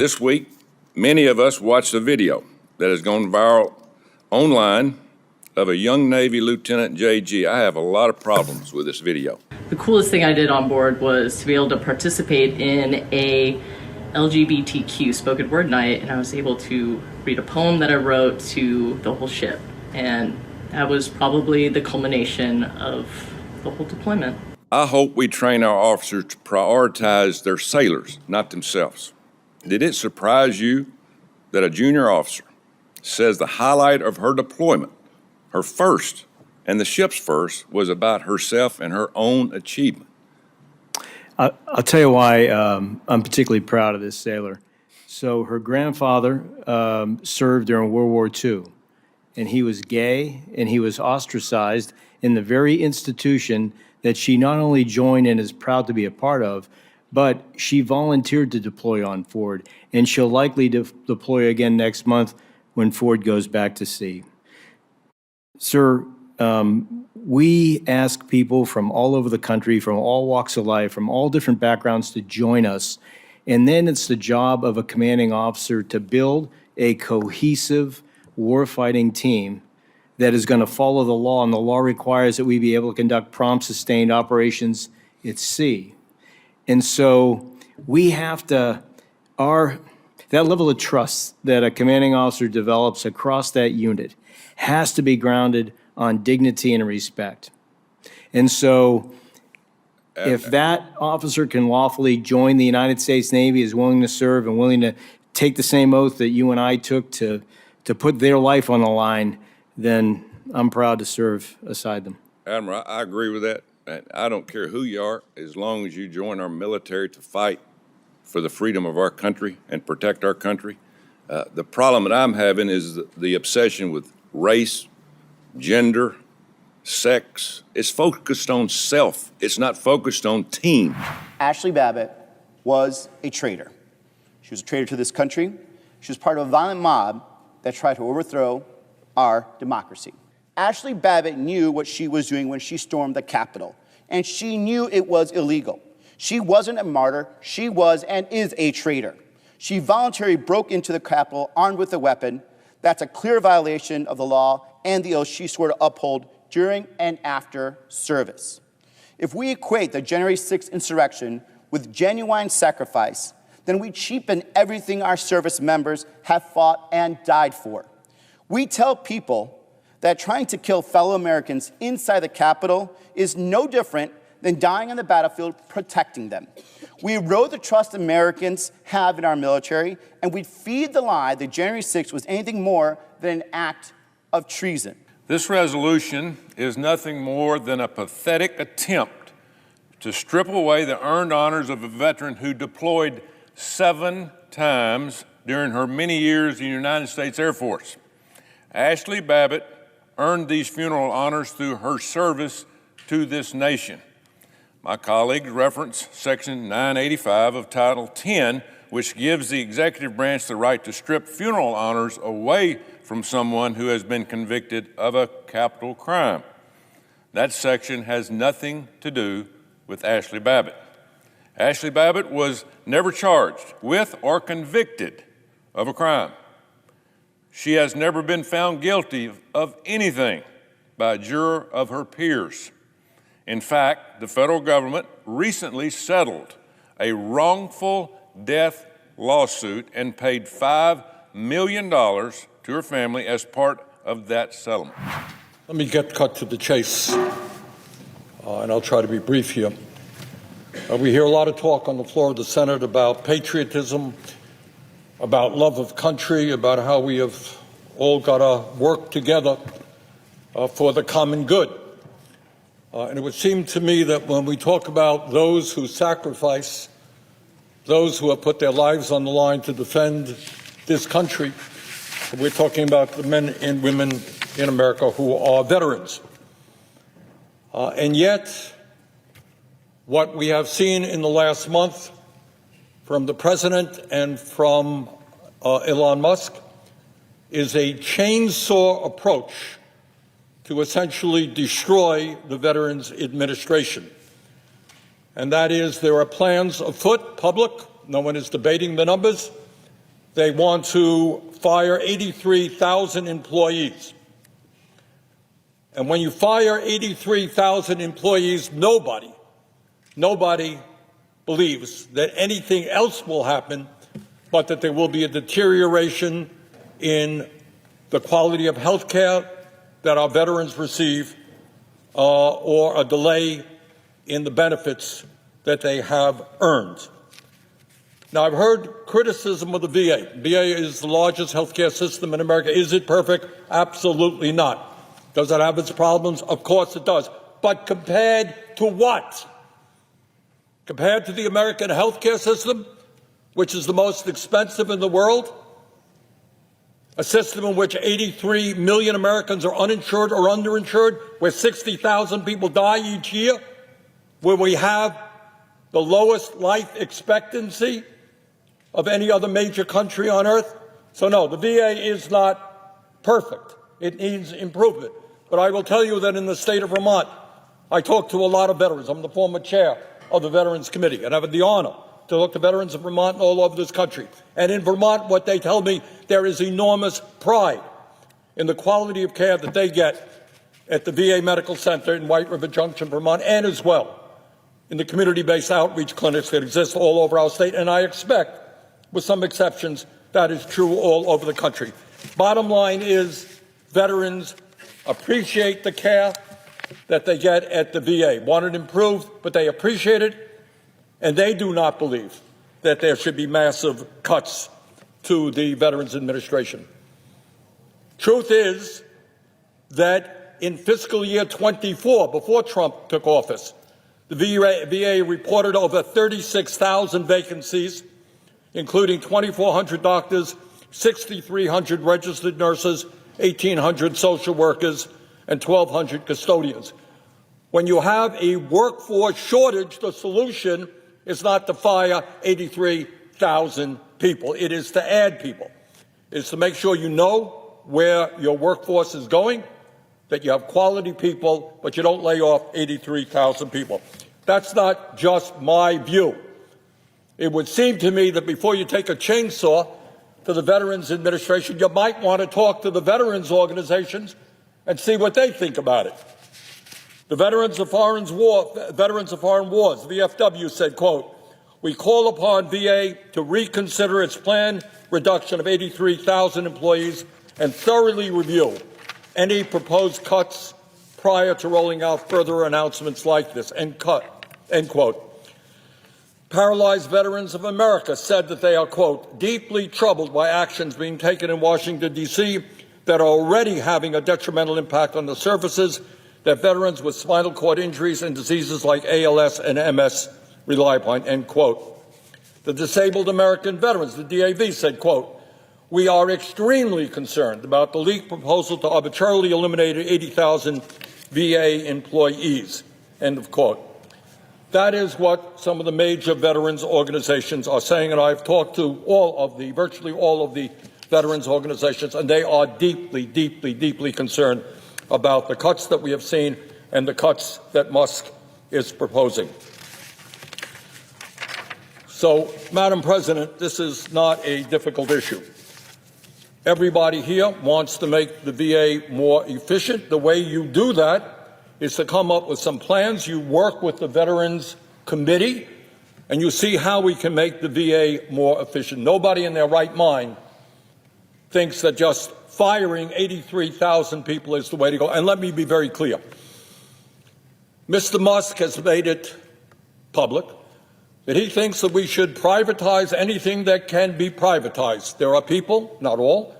This week, many of us watched a video that has gone viral online of a young Navy Lieutenant JG. I have a lot of problems with this video. The coolest thing I did on board was to be able to participate in a LGBTQ spoken word night, and I was able to read a poem that I wrote to the whole ship. And that was probably the culmination of the whole deployment. I hope we train our officers to prioritize their sailors, not themselves. Did it surprise you that a junior officer says the highlight of her deployment, her first, and the ship's first, was about herself and her own achievement? I'll tell you why I'm particularly proud of this sailor. So her grandfather served during World War II, and he was gay, and he was ostracized in the very institution that she not only joined and is proud to be a part of, but she volunteered to deploy on Ford, and she'll likely deploy again next month when Ford goes back to sea. Sir, we ask people from all over the country, from all walks of life, from all different backgrounds to join us. And then it's the job of a commanding officer to build a cohesive warfighting team that is going to follow the law. And the law requires that we be able to conduct prompt, sustained operations at sea. And so we have to, that level of trust that a commanding officer develops across that unit has to be grounded on dignity and respect. And so if that officer can lawfully join the United States Navy, is willing to serve and willing to take the same oath that you and I took to put their life on the line, then I'm proud to serve aside them. Admiral, I agree with that. I don't care who you are, as long as you join our military to fight for the freedom of our country and protect our country. The problem that I'm having is the obsession with race, gender, sex. It's focused on self. It's not focused on team. Ashli Babbitt was a traitor. She was a traitor to this country. She was part of a violent mob that tried to overthrow our democracy. Ashli Babbitt knew what she was doing when she stormed the Capitol, and she knew it was illegal. She wasn't a martyr. She was and is a traitor. She voluntarily broke into the Capitol armed with a weapon. That's a clear violation of the law and the oath she swore to uphold during and after service. If we equate the January 6th insurrection with genuine sacrifice, then we cheapen everything our service members have fought and died for. We tell people that trying to kill fellow Americans inside the Capitol is no different than dying on the battlefield protecting them. We erode the trust Americans have in our military, and we feed the lie that January 6th was anything more than an act of treason. This resolution is nothing more than a pathetic attempt to strip away the earned honors of a veteran who deployed 7 times during her many years in the United States Air Force. Ashli Babbitt earned these funeral honors through her service to this nation. My colleagues reference Section 985 of Title 10, which gives the executive branch the right to strip funeral honors away from someone who has been convicted of a capital crime. That section has nothing to do with Ashli Babbitt. Ashli Babbitt was never charged with or convicted of a crime. She has never been found guilty of anything by a juror of her peers. In fact, the federal government recently settled a wrongful death lawsuit and paid $5 million to her family as part of that settlement. Let me get cut to the chase, and I'll try to be brief here. We hear a lot of talk on the floor of the Senate about patriotism, about love of country, about how we have all got to work together for the common good. And it would seem to me that when we talk about those who sacrifice, those who have put their lives on the line to defend this country, we're talking about the men and women in America who are veterans. And yet, what we have seen in the last month from the President and from Elon Musk is a chainsaw approach to essentially destroy the Veterans Administration. And that is, there are plans afoot, public, no one is debating the numbers, they want to fire 83,000 employees. And when you fire 83,000 employees, nobody believes that anything else will happen but that there will be a deterioration in the quality of health care that our veterans receive or a delay in the benefits that they have earned. Now, I've heard criticism of the VA. VA is the largest healthcare system in America. Is it perfect? Absolutely not. Does it have its problems? Of course it does. But compared to what? Compared to the American healthcare system, which is the most expensive in the world, a system in which 83 million Americans are uninsured or underinsured, where 60,000 people die each year, where we have the lowest life expectancy of any other major country on earth. So no, the VA is not perfect. It needs improvement. But I will tell you that in the state of Vermont, I talk to a lot of veterans. I'm the former chair of the Veterans Committee, and I have the honor to talk to veterans of Vermont and all over this country. And in Vermont, what they tell me, there is enormous pride in the quality of care that they get at the VA Medical Center in White River Junction, Vermont, and as well in the community-based outreach clinics that exist all over our state. And I expect, with some exceptions, that is true all over the country. Bottom line is, veterans appreciate the care that they get at the VA. Want it improved, but they appreciate it, and they do not believe that there should be massive cuts to the Veterans Administration. Truth is that in fiscal year 24, before Trump took office, the VA reported over 36,000 vacancies, including 2,400 doctors, 6,300 registered nurses, 1,800 social workers, and 1,200 custodians. When you have a workforce shortage, the solution is not to fire 83,000 people. It is to add people. It's to make sure you know where your workforce is going, that you have quality people, but you don't lay off 83,000 people. That's not just my view. It would seem to me that before you take a chainsaw to the Veterans Administration, you might want to talk to the veterans organizations and see what they think about it. The Veterans of Foreign Wars, VFW, said, quote, "We call upon VA to reconsider its planned reduction of 83,000 employees and thoroughly review any proposed cuts prior to rolling out further announcements like this," end quote. Paralyzed Veterans of America said that they are, quote, "deeply troubled by actions being taken in Washington, D.C. that are already having a detrimental impact on the services that veterans with spinal cord injuries and diseases like ALS and MS rely upon," end quote. The Disabled American Veterans, the DAV, said, quote, "We are extremely concerned about the leaked proposal to arbitrarily eliminate 80,000 VA employees," end of quote. That is what some of the major veterans organizations are saying, and I've talked to virtually all of the veterans organizations, and they are deeply, deeply, deeply concerned about the cuts that we have seen and the cuts that Musk is proposing. So, Madam President, this is not a difficult issue. Everybody here wants to make the VA more efficient. The way you do that is to come up with some plans. You work with the Veterans Committee, and you see how we can make the VA more efficient. Nobody in their right mind thinks that just firing 83,000 people is the way to go. And let me be very clear. Mr. Musk has made it public that he thinks that we should privatize anything that can be privatized. There are people, not all,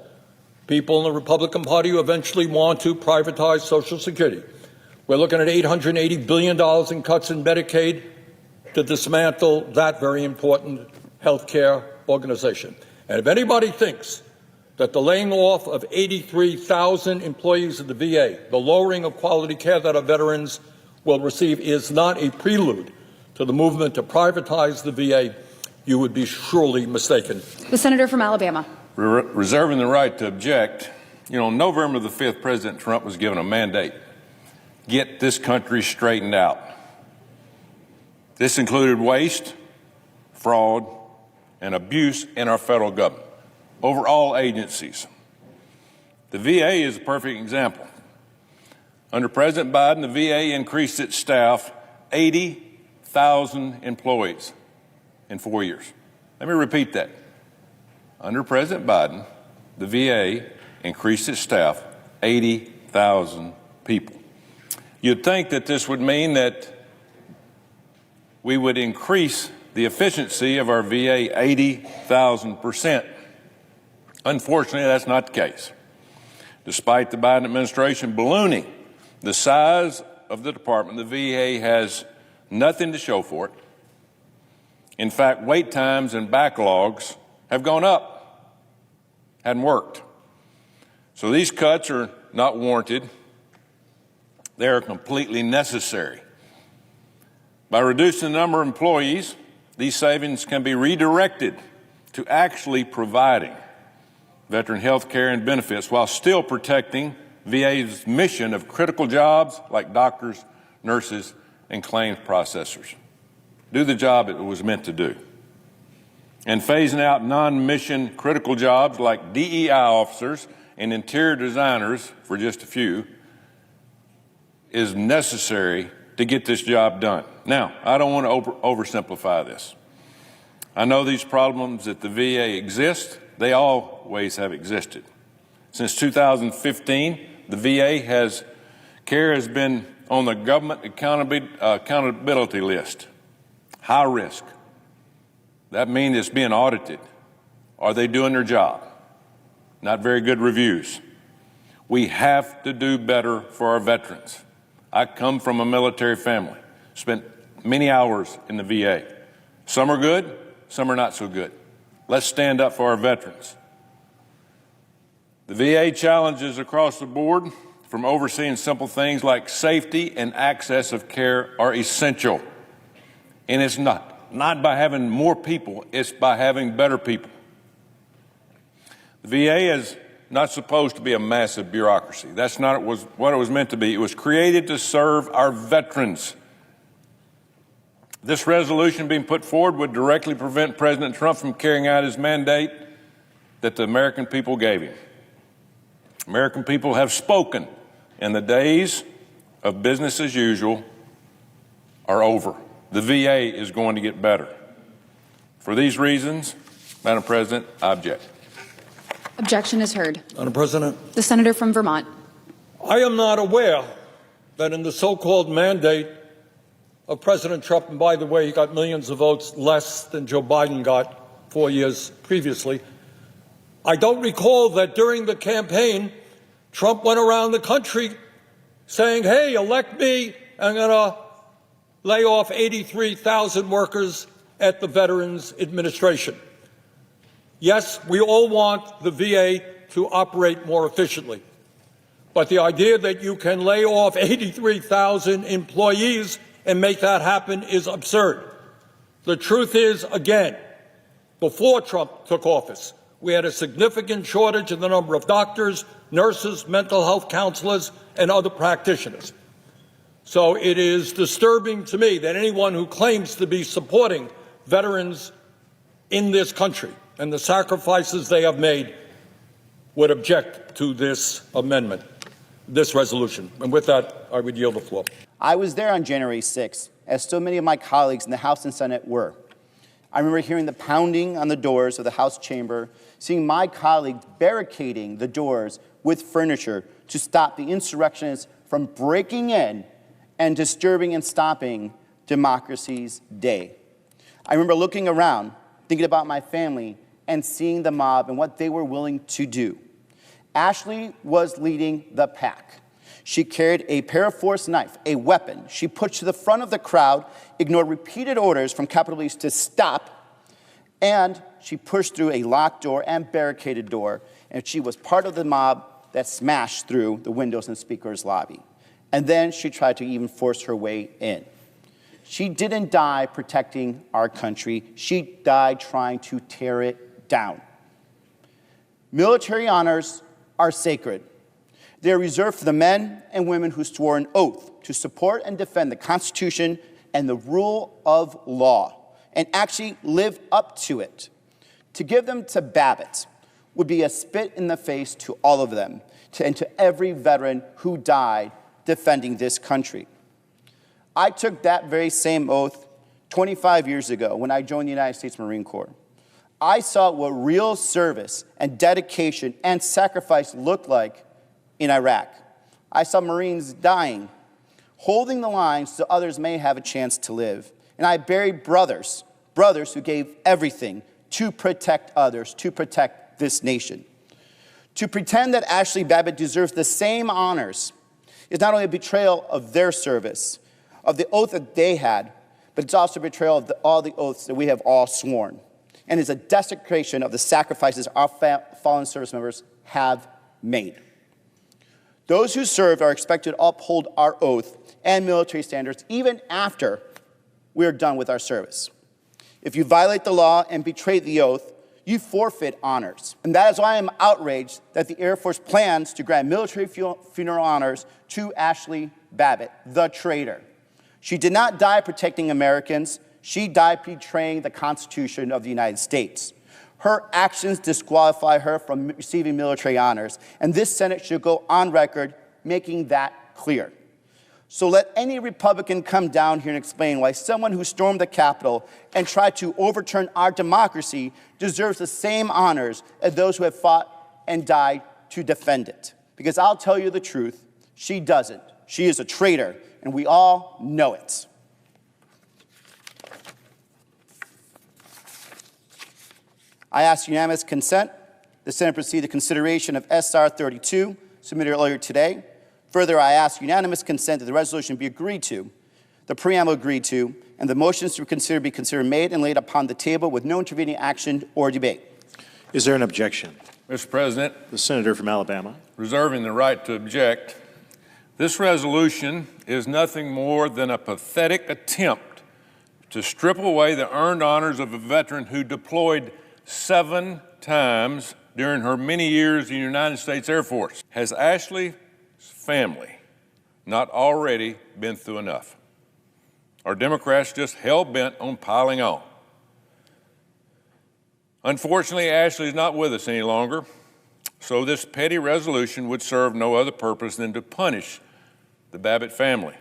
people in the Republican Party who eventually want to privatize Social Security. We're looking at $880 billion in cuts in Medicaid to dismantle that very important health care organization. And if anybody thinks that the laying off of 83,000 employees of the VA, the lowering of quality care that our veterans will receive, is not a prelude to the movement to privatize the VA, you would be surely mistaken. The senator from Alabama. Reserving the right to object. You know, on November the 5th, President Trump was given a mandate. Get this country straightened out. This included waste, fraud, and abuse in our federal government. over all agencies. The VA is a perfect example. Under President Biden, the VA increased its staff 80,000 employees in 4 years. Let me repeat that. Under President Biden, the VA increased its staff 80,000 people. You'd think that this would mean that we would increase the efficiency of our VA 80,000%. Unfortunately, that's not the case. Despite the Biden administration ballooning the size of the department, the VA has nothing to show for it. In fact, wait times and backlogs have gone up. Hadn't worked. So these cuts are not warranted. They are completely necessary. By reducing the number of employees, these savings can be redirected to actually providing veteran health care and benefits while still protecting VA's mission of critical jobs like doctors, nurses, and claims processors. Do the job it was meant to do. And phasing out non-mission critical jobs like DEI officers and interior designers, for just a few, is necessary to get this job done. Now, I don't want to oversimplify this. I know these problems at the VA exist. They always have existed. Since 2015, the VA care has been on the government accountability list. High risk. That means it's being audited. Are they doing their job? Not very good reviews. We have to do better for our veterans. I come from a military family, spent many hours in the VA. Some are good, some are not so good. Let's stand up for our veterans. The VA challenges across the board, from overseeing simple things like safety and access of care, are essential. And it's not by having more people, it's by having better people. The VA is not supposed to be a massive bureaucracy. That's not what it was meant to be. It was created to serve our veterans. This resolution being put forward would directly prevent President Trump from carrying out his mandate that the American people gave him. American people have spoken, and the days of business as usual are over. The VA is going to get better. For these reasons, Madam President, I object. Objection is heard. Madam President. The senator from Vermont. I am not aware that in the so-called mandate of President Trump, and by the way, he got millions of votes less than Joe Biden got 4 years previously, I don't recall that during the campaign, Trump went around the country saying, hey, elect me, I'm going to lay off 83,000 workers at the Veterans Administration. Yes, we all want the VA to operate more efficiently. But the idea that you can lay off 83,000 employees and make that happen is absurd. The truth is, again, before Trump took office, we had a significant shortage in the number of doctors, nurses, mental health counselors, and other practitioners. So it is disturbing to me that anyone who claims to be supporting veterans in this country and the sacrifices they have made would object to this amendment, this resolution. And with that, I would yield the floor. I was there on January 6th, as so many of my colleagues in the House and Senate were. I remember hearing the pounding on the doors of the House chamber, seeing my colleagues barricading the doors with furniture to stop the insurrectionists from breaking in and disturbing and stopping democracy's day. I remember looking around, thinking about my family, and seeing the mob and what they were willing to do. Ashli was leading the pack. She carried a Paraforce knife, a weapon. She pushed to the front of the crowd, ignored repeated orders from Capitol Police to stop, and she pushed through a locked door and barricaded door, and she was part of the mob that smashed through the windows in the Speaker's lobby. And then she tried to even force her way in. She didn't die protecting our country. She died trying to tear it down. Military honors are sacred. They are reserved for the men and women who swore an oath to support and defend the Constitution and the rule of law, and actually live up to it. To give them to Babbitt would be a spit in the face to all of them and to every veteran who died defending this country. I took that very same oath 25 years ago when I joined the United States Marine Corps. I saw what real service and dedication and sacrifice looked like in Iraq. I saw Marines dying, holding the line so others may have a chance to live. And I buried brothers who gave everything to protect others, to protect this nation. To pretend that Ashli Babbitt deserves the same honors is not only a betrayal of their service, of the oath that they had, but it's also a betrayal of all the oaths that we have all sworn, and is a desecration of the sacrifices our fallen service members have made. Those who served are expected to uphold our oath and military standards even after we are done with our service. If you violate the law and betray the oath, you forfeit honors. And that is why I am outraged that the Air Force plans to grant military funeral honors to Ashli Babbitt, the traitor. She did not die protecting Americans. She died betraying the Constitution of the United States. Her actions disqualify her from receiving military honors, and this Senate should go on record making that clear. So let any Republican come down here and explain why someone who stormed the Capitol and tried to overturn our democracy deserves the same honors as those who have fought and died to defend it. Because I'll tell you the truth, she doesn't. She is a traitor, and we all know it. I ask unanimous consent. The Senate proceed to consideration of S.R. 32, submitted earlier today. Further, I ask unanimous consent that the resolution be agreed to, the preamble agreed to, and the motions to consider be considered made and laid upon the table with no intervening action or debate. Is there an objection? Mr. President, The senator from Alabama. reserving the right to object, this resolution is nothing more than a pathetic attempt to strip away the earned honors of a veteran who deployed 7 times during her many years in the United States Air Force. Has Ashli's family not already been through enough? Are Democrats just hell-bent on piling on? Unfortunately, Ashli is not with us any longer, so this petty resolution would serve no other purpose than to punish the Babbitt family.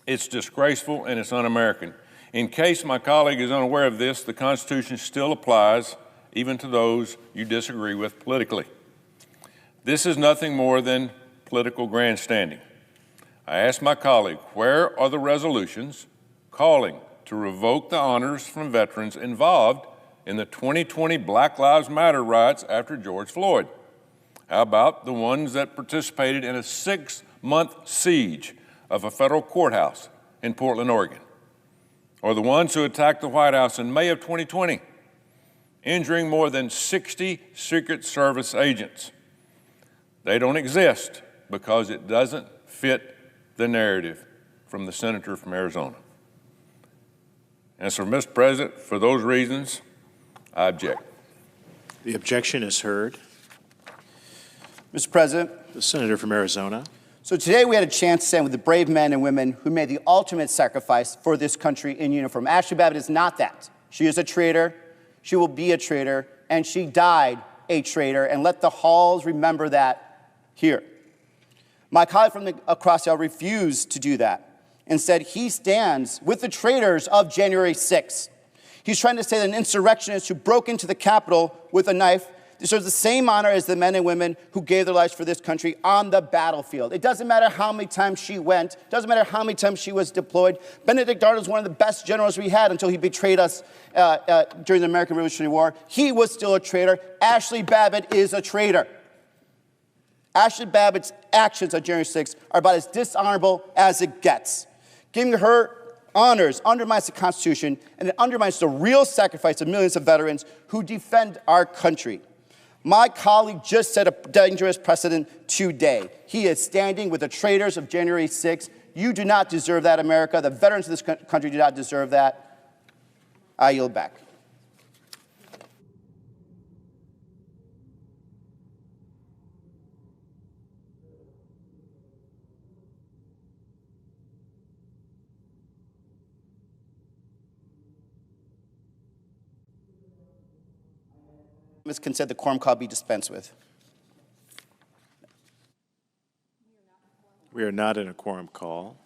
It's disgraceful and it's un-American. In case my colleague is unaware of this, the Constitution still applies even to those you disagree with politically. This is nothing more than political grandstanding. I ask my colleague, where are the resolutions calling to revoke the honors from veterans involved in the 2020 Black Lives Matter riots after George Floyd? How about the ones that participated in a 6-month siege of a federal courthouse in Portland, Oregon? Or the ones who attacked the White House in May of 2020, injuring more than 60 Secret Service agents? They don't exist because it doesn't fit the narrative from the senator from Arizona. And so, Mr. President, for those reasons, I object. The objection is heard. Mr. President, The senator from Arizona. so today we had a chance to stand with the brave men and women who made the ultimate sacrifice for this country in uniform. Ashli Babbitt is not that. She is a traitor. She will be a traitor, and she died a traitor, and let the halls remember that here. My colleague from across the aisle refused to do that and said he stands with the traitors of January 6th. He's trying to say that an insurrectionist who broke into the Capitol with a knife deserves the same honor as the men and women who gave their lives for this country on the battlefield. It doesn't matter how many times she went. It doesn't matter how many times she was deployed. Benedict Arnold was one of the best generals we had until he betrayed us during the American Revolutionary War. He was still a traitor. Ashli Babbitt is a traitor. Ashli Babbitt's actions on January 6th are about as dishonorable as it gets. Giving her honors undermines the Constitution, and it undermines the real sacrifice of millions of veterans who defend our country. My colleague just set a dangerous precedent today. He is standing with the traitors of January 6th. You do not deserve that, America. The veterans of this country do not deserve that. I yield back. Ms. Consent, the quorum call be dispensed with. We are not in a quorum call.